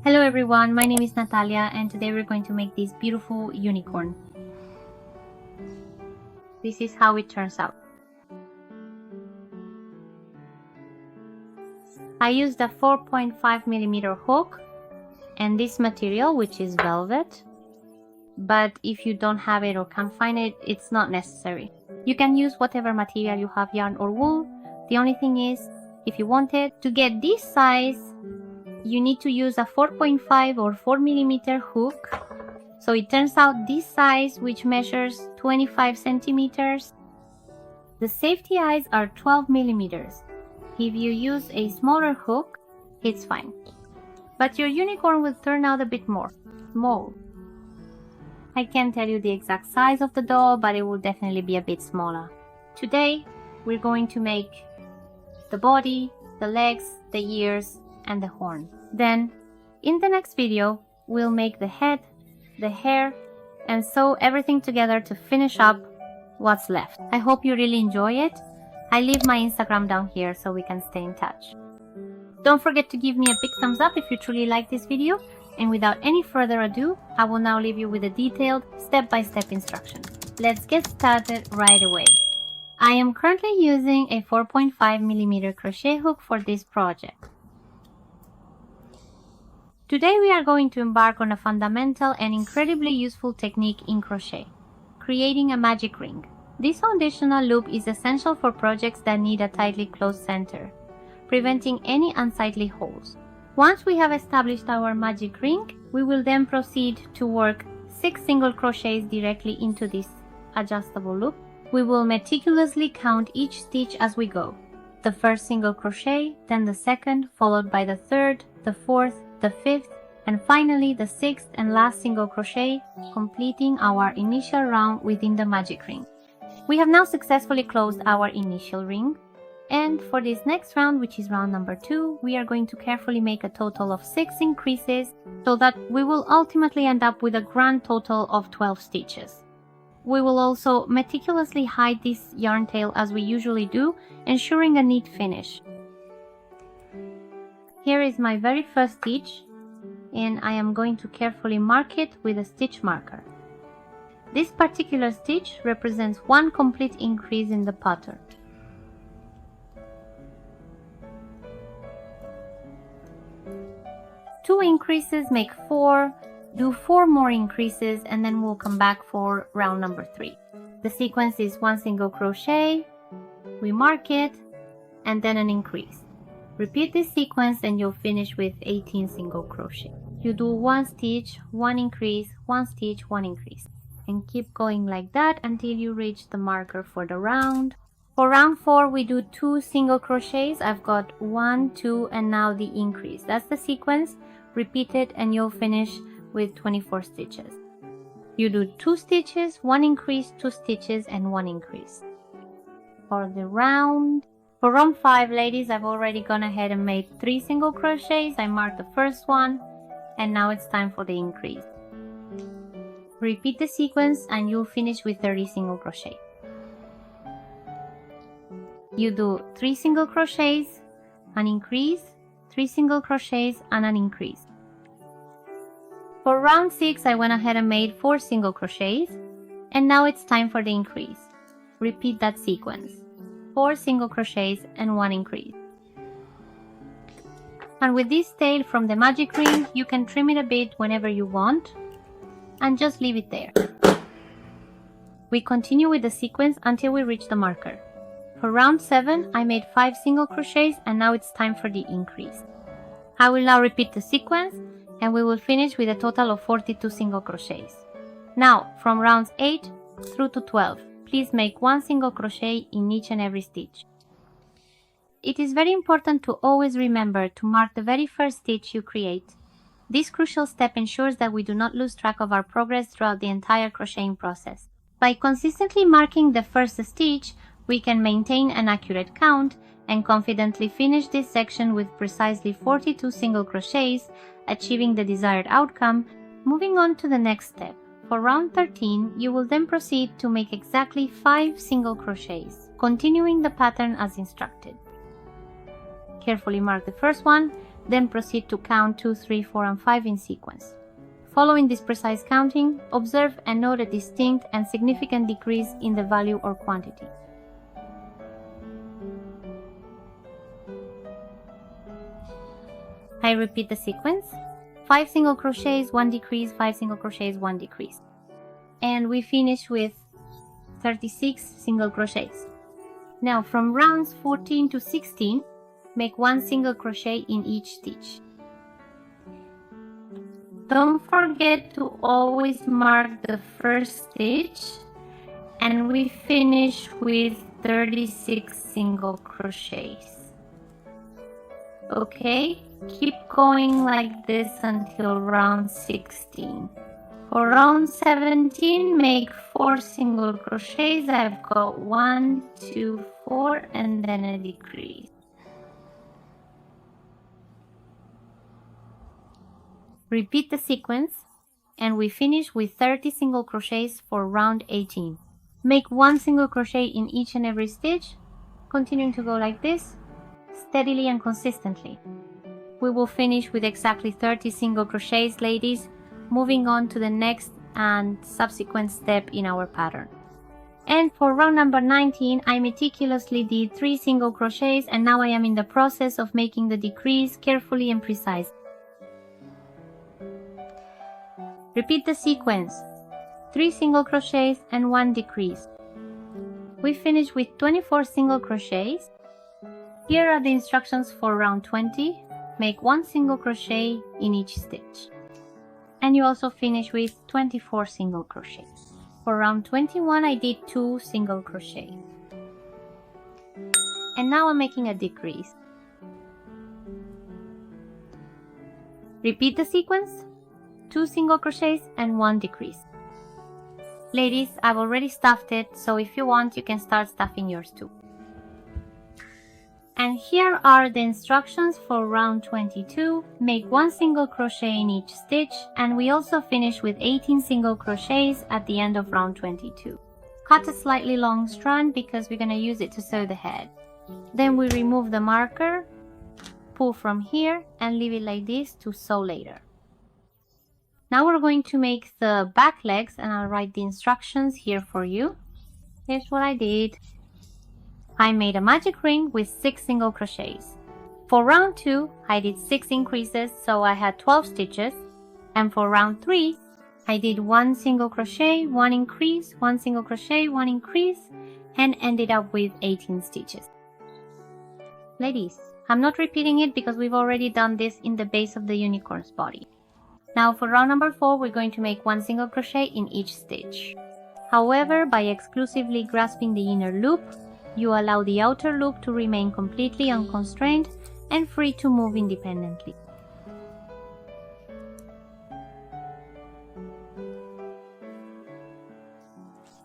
Hello everyone, my name is Natalia and today we're going to make this beautiful unicorn. This is how it turns out. I used a 4.5mm hook and this material, which is velvet, but if you don't have it or can't find it, it's not necessary. You can use whatever material you have, yarn or wool. The only thing is, if you want it to get this size, you need to use a 4.5 or 4mm hook. So it turns out this size, which measures 25 centimeters. The safety eyes are 12mm. If you use a smaller hook, it's fine. But your unicorn will turn out a bit more small. I can't tell you the exact size of the doll, but it will definitely be a bit smaller. Today, we're going to make the body, the legs, the ears, and the horn. Then, in the next video, we'll make the head, the hair, and sew everything together to finish up what's left. I hope you really enjoy it. I leave my Instagram down here so we can stay in touch. Don't forget to give me a big thumbs up if you truly like this video. And without any further ado, I will now leave you with a detailed step-by-step instruction. Let's get started right away. I am currently using a 4.5mm crochet hook for this project. Today we are going to embark on a fundamental and incredibly useful technique in crochet, creating a magic ring. This foundational loop is essential for projects that need a tightly closed center, preventing any unsightly holes. Once we have established our magic ring, we will then proceed to work 6 single crochets directly into this adjustable loop. We will meticulously count each stitch as we go. The first single crochet, then the second, followed by the third, the fourth, the fifth, and finally the sixth and last single crochet, completing our initial round within the magic ring. We have now successfully closed our initial ring, and for this next round, which is round number 2, we are going to carefully make a total of 6 increases so that we will ultimately end up with a grand total of 12 stitches. We will also meticulously hide this yarn tail as we usually do, ensuring a neat finish. Here is my very first stitch, and I am going to carefully mark it with a stitch marker. This particular stitch represents 1 complete increase in the pattern. Two increases make 4, do 4 more increases, and then we'll come back for round number 3. The sequence is 1 single crochet, we mark it, and then an increase. Repeat this sequence and you'll finish with 18 single crochet. You do 1 stitch, 1 increase, 1 stitch, 1 increase. And keep going like that until you reach the marker for the round. For round 4, we do 2 single crochets. I've got 1, 2, and now the increase. That's the sequence. Repeat it and you'll finish with 24 stitches. You do 2 stitches, 1 increase, 2 stitches, and 1 increase. For round 5, ladies, I've already gone ahead and made 3 single crochets. I marked the first one, and now it's time for the increase. Repeat the sequence and you'll finish with 30 single crochet. You do 3 single crochets, an increase, 3 single crochets, and an increase. For round 6, I went ahead and made 4 single crochets, and now it's time for the increase. Repeat that sequence. 4 single crochets and 1 increase. And with this tail from the magic ring, you can trim it a bit whenever you want and just leave it there. We continue with the sequence until we reach the marker. For round 7, I made 5 single crochets and now it's time for the increase. I will now repeat the sequence and we will finish with a total of 42 single crochets. Now, from rounds 8 through to 12, please make 1 single crochet in each and every stitch. It is very important to always remember to mark the very first stitch you create. This crucial step ensures that we do not lose track of our progress throughout the entire crocheting process. By consistently marking the first stitch, we can maintain an accurate count and confidently finish this section with precisely 42 single crochets, achieving the desired outcome. Moving on to the next step. For round 13, you will then proceed to make exactly 5 single crochets, continuing the pattern as instructed. Carefully mark the first one, then proceed to count 2, 3, 4, and 5 in sequence. Following this precise counting, observe and note a distinct and significant decrease in the value or quantity. I repeat the sequence: 5 single crochets, 1 decrease, 5 single crochets, 1 decrease. And we finish with 36 single crochets. Now from rounds 14 to 16, make 1 single crochet in each stitch. Don't forget to always mark the first stitch, and we finish with 36 single crochets. Okay, keep going like this until round 16. For round 17, make 4 single crochets. I've got 1, 2, 4, and then a decrease. Repeat the sequence, and we finish with 30 single crochets for round 18. Make 1 single crochet in each and every stitch, continuing to go like this, steadily and consistently. We will finish with exactly 30 single crochets, ladies, moving on to the next and subsequent step in our pattern. And for round number 19, I meticulously did 3 single crochets, and now I am in the process of making the decrease carefully and precise. Repeat the sequence: 3 single crochets and 1 decrease. We finish with 24 single crochets. Here are the instructions for round 20. Make 1 single crochet in each stitch. And you also finish with 24 single crochets. For round 21, I did 2 single crochets. And now I'm making a decrease. Repeat the sequence: 2 single crochets and 1 decrease. Ladies, I've already stuffed it, so if you want, you can start stuffing yours too. And here are the instructions for round 22. Make 1 single crochet in each stitch, and we also finish with 18 single crochets at the end of round 22. Cut a slightly long strand because we're going to use it to sew the head. Then we remove the marker, pull from here, and leave it like this to sew later. Now we're going to make the back legs, and I'll write the instructions here for you. Here's what I did. I made a magic ring with 6 single crochets. For round 2, I did 6 increases, so I had 12 stitches. And for round 3, I did 1 single crochet, 1 increase, 1 single crochet, 1 increase, and ended up with 18 stitches. Ladies, I'm not repeating it because we've already done this in the base of the unicorn's body. Now for round number 4, we're going to make 1 single crochet in each stitch. However, by exclusively grasping the inner loop, you allow the outer loop to remain completely unconstrained and free to move independently.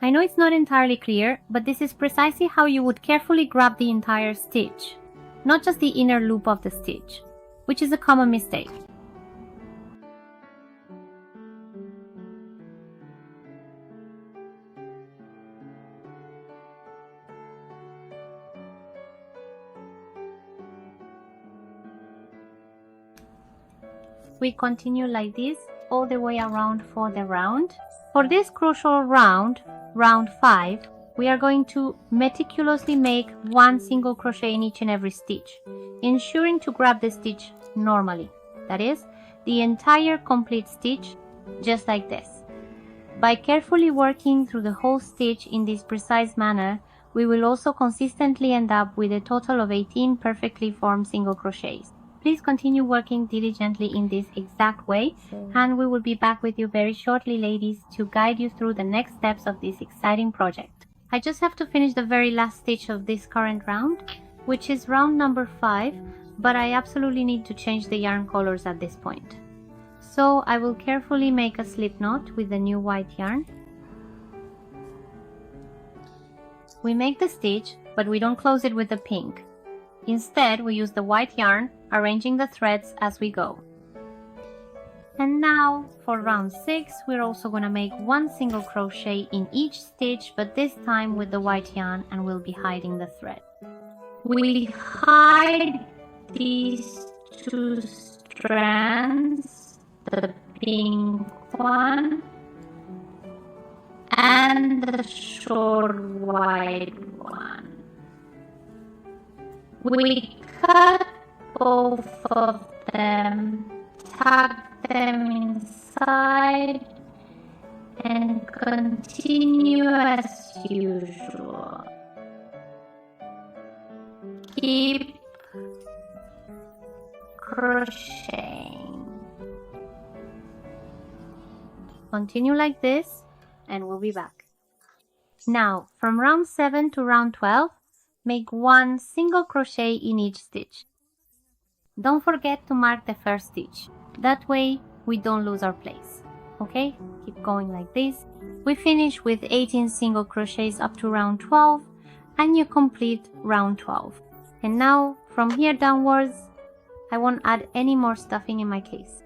I know it's not entirely clear, but this is precisely how you would carefully grab the entire stitch, not just the inner loop of the stitch, which is a common mistake. We continue like this all the way around for the round. For this crucial round, round 5, we are going to meticulously make 1 single crochet in each and every stitch, ensuring to grab the stitch normally. That is, the entire complete stitch, just like this. By carefully working through the whole stitch in this precise manner, we will also consistently end up with a total of 18 perfectly formed single crochets. Please continue working diligently in this exact way, and we will be back with you very shortly, ladies, to guide you through the next steps of this exciting project. I just have to finish the very last stitch of this current round, which is round number 5, but I absolutely need to change the yarn colors at this point. So I will carefully make a slip knot with the new white yarn. We make the stitch, but we don't close it with the pink. Instead, we use the white yarn, arranging the threads as we go. And now, for round 6, we're also going to make 1 single crochet in each stitch, but this time with the white yarn, and we'll be hiding the thread. We hide these 2 strands, the pink one, and the short white one. We cut both of them, tuck them inside, and continue as usual. Keep crocheting. Continue like this, and we'll be back. Now, from round 7 to round 12, make 1 single crochet in each stitch. Don't forget to mark the first stitch. That way, we don't lose our place. Okay? Keep going like this. We finish with 18 single crochets up to round 12, and you complete round 12. And now, from here downwards, I won't add any more stuffing in my case.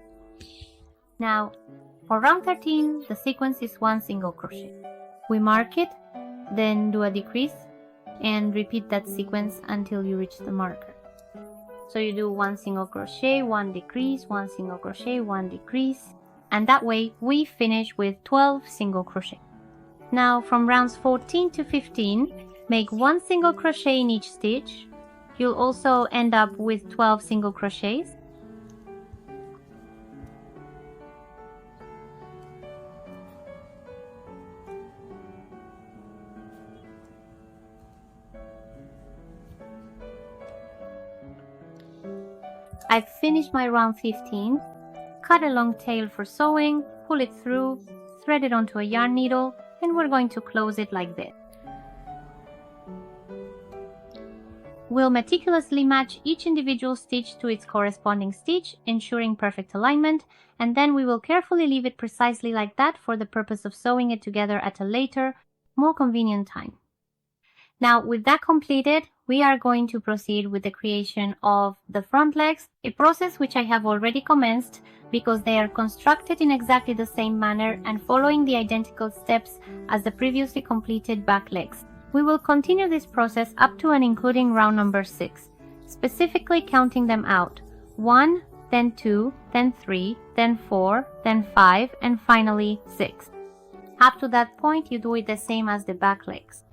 Now, for round 13, the sequence is 1 single crochet. We mark it, then do a decrease, and repeat that sequence until you reach the marker. So you do 1 single crochet, 1 decrease, 1 single crochet, 1 decrease, and that way we finish with 12 single crochet. Now, from rounds 14 to 15, make 1 single crochet in each stitch. You'll also end up with 12 single crochets. I've finished my round 15. Cut a long tail for sewing, pull it through, thread it onto a yarn needle, and we're going to close it like this. We'll meticulously match each individual stitch to its corresponding stitch, ensuring perfect alignment, and then we will carefully leave it precisely like that for the purpose of sewing it together at a later, more convenient time. Now, with that completed, we are going to proceed with the creation of the front legs, a process which I have already commenced because they are constructed in exactly the same manner and following the identical steps as the previously completed back legs. We will continue this process up to and including round number 6, specifically counting them out: 1, then 2, then 3, then 4, then 5, and finally 6. Up to that point, you do it the same as the back legs.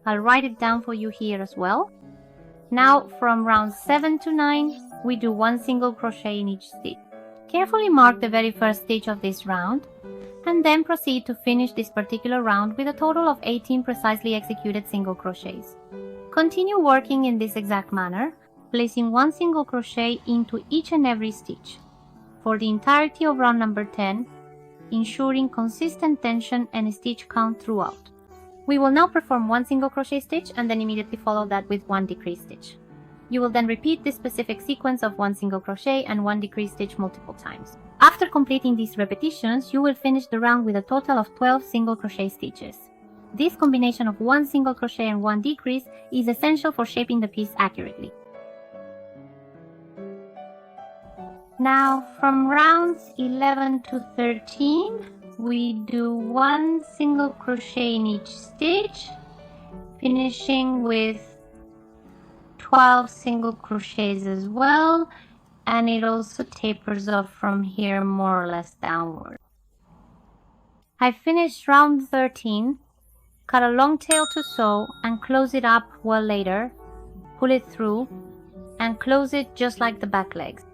I'll write it down for you here as well. Now, from round 7 to 9, we do 1 single crochet in each stitch. Carefully mark the very first stitch of this round, and then proceed to finish this particular round with a total of 18 precisely executed single crochets. Continue working in this exact manner, placing 1 single crochet into each and every stitch for the entirety of round number 10, ensuring consistent tension and stitch count throughout. We will now perform 1 single crochet stitch and then immediately follow that with 1 decrease stitch. You will then repeat this specific sequence of 1 single crochet and 1 decrease stitch multiple times. After completing these repetitions, you will finish the round with a total of 12 single crochet stitches. This combination of 1 single crochet and 1 decrease is essential for shaping the piece accurately. Now, from rounds 11 to 13, we do 1 single crochet in each stitch, finishing with 12 single crochets as well, and it also tapers off from here more or less downward. I finished round 13, cut a long tail to sew and close it up well later, pull it through and close it just like the back legs.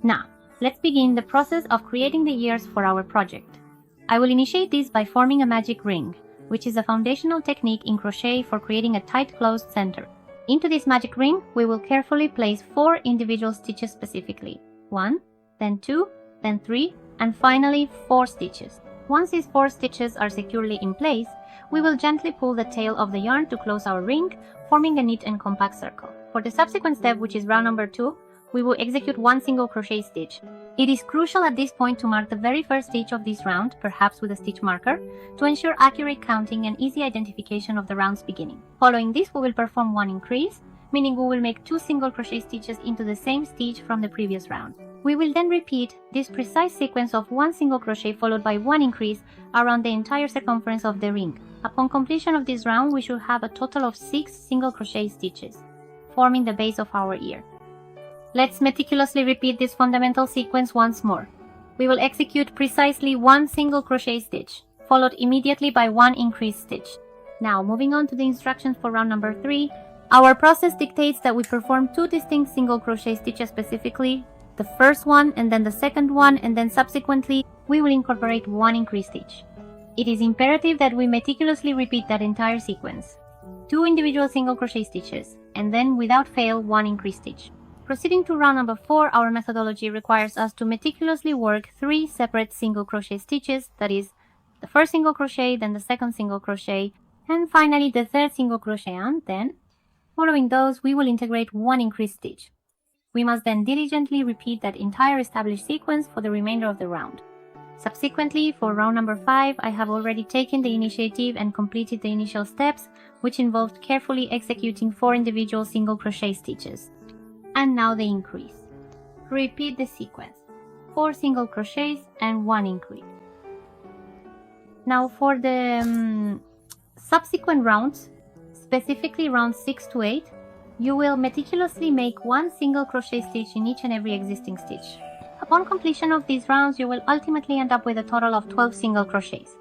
Now, let's begin the process of creating the ears for our project. I will initiate this by forming a magic ring, which is a foundational technique in crochet for creating a tight closed center. Into this magic ring, we will carefully place 4 individual stitches specifically. 1, then 2, then 3, and finally 4 stitches. Once these 4 stitches are securely in place, we will gently pull the tail of the yarn to close our ring, forming a neat and compact circle. For the subsequent step, which is round number 2, we will execute 1 single crochet stitch. It is crucial at this point to mark the very first stitch of this round, perhaps with a stitch marker, to ensure accurate counting and easy identification of the round's beginning. Following this, we will perform 1 increase, meaning we will make 2 single crochet stitches into the same stitch from the previous round. We will then repeat this precise sequence of 1 single crochet followed by 1 increase around the entire circumference of the ring. Upon completion of this round, we should have a total of 6 single crochet stitches, forming the base of our ear. Let's meticulously repeat this fundamental sequence once more. We will execute precisely one single crochet stitch, followed immediately by one increased stitch. Now, moving on to the instructions for round number 3, our process dictates that we perform 2 distinct single crochet stitches specifically, the first one and then the second one, and then subsequently we will incorporate one increased stitch. It is imperative that we meticulously repeat that entire sequence. 2 individual single crochet stitches, and then without fail one increased stitch. Proceeding to round number 4, our methodology requires us to meticulously work 3 separate single crochet stitches, that is, the first single crochet, then the second single crochet, and finally the third single crochet, and then, following those, we will integrate one increased stitch. We must then diligently repeat that entire established sequence for the remainder of the round. Subsequently, for round number 5, I have already taken the initiative and completed the initial steps, which involved carefully executing 4 individual single crochet stitches. And now the increase. Repeat the sequence. 4 single crochets and 1 increase. Now for the subsequent rounds, specifically rounds 6 to 8, you will meticulously make 1 single crochet stitch in each and every existing stitch. Upon completion of these rounds, you will ultimately end up with a total of 12 single crochets.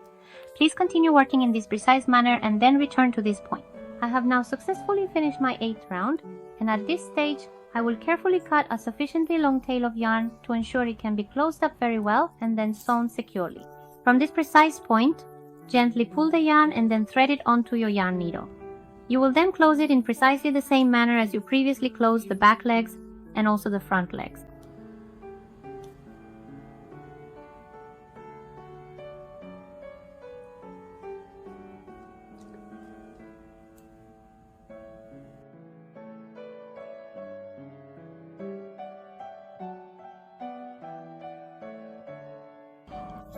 Please continue working in this precise manner and then return to this point. I have now successfully finished my 8th round, and at this stage, I will carefully cut a sufficiently long tail of yarn to ensure it can be closed up very well and then sewn securely. From this precise point, gently pull the yarn and then thread it onto your yarn needle. You will then close it in precisely the same manner as you previously closed the back legs and also the front legs.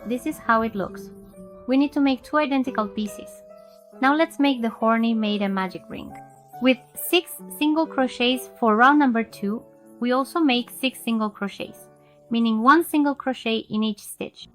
This is how it looks. We need to make 2 identical pieces. Now let's make the horny made a magic ring. With 6 single crochets for round number 2, we also make 6 single crochets, meaning 1 single crochet in each stitch.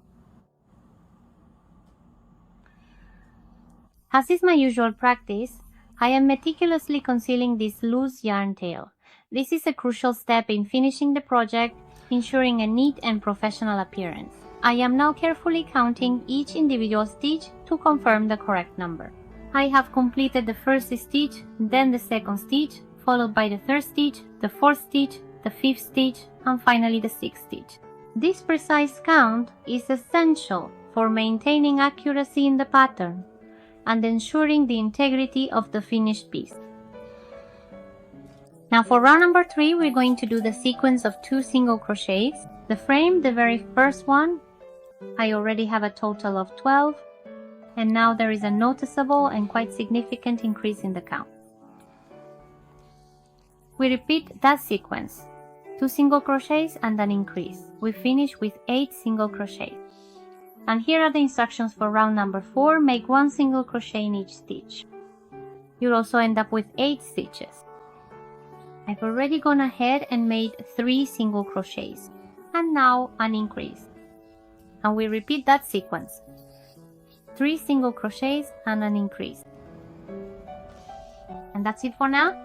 As is my usual practice, I am meticulously concealing this loose yarn tail. This is a crucial step in finishing the project, ensuring a neat and professional appearance. I am now carefully counting each individual stitch to confirm the correct number. I have completed the first stitch, then the second stitch, followed by the third stitch, the fourth stitch, the fifth stitch, and finally the sixth stitch. This precise count is essential for maintaining accuracy in the pattern and ensuring the integrity of the finished piece. Now for round number 3, we're going to do the sequence of 2 single crochets. The frame, the very first one, I already have a total of 12, and now there is a noticeable and quite significant increase in the count. We repeat that sequence, 2 single crochets and an increase. We finish with 8 single crochets. And here are the instructions for round number 4. Make 1 single crochet in each stitch. You'll also end up with 8 stitches. I've already gone ahead and made 3 single crochets, and now an increase. And we repeat that sequence, 3 single crochets and an increase. And that's it for now.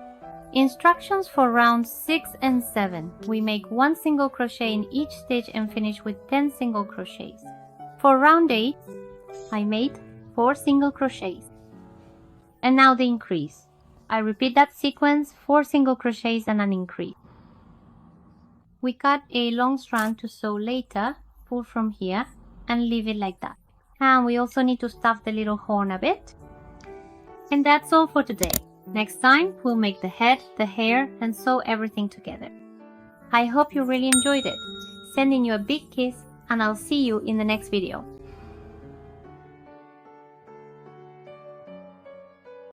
Instructions for rounds 6 and 7. We make 1 single crochet in each stitch and finish with 10 single crochets. For round 8, I made 4 single crochets. And now the increase. I repeat that sequence, 4 single crochets and an increase. We cut a long strand to sew later, pull from here and leave it like that. And we also need to stuff the little horn a bit. And that's all for today. Next time we'll make the head, the hair, and sew everything together. I hope you really enjoyed it. Sending you a big kiss, and I'll see you in the next video.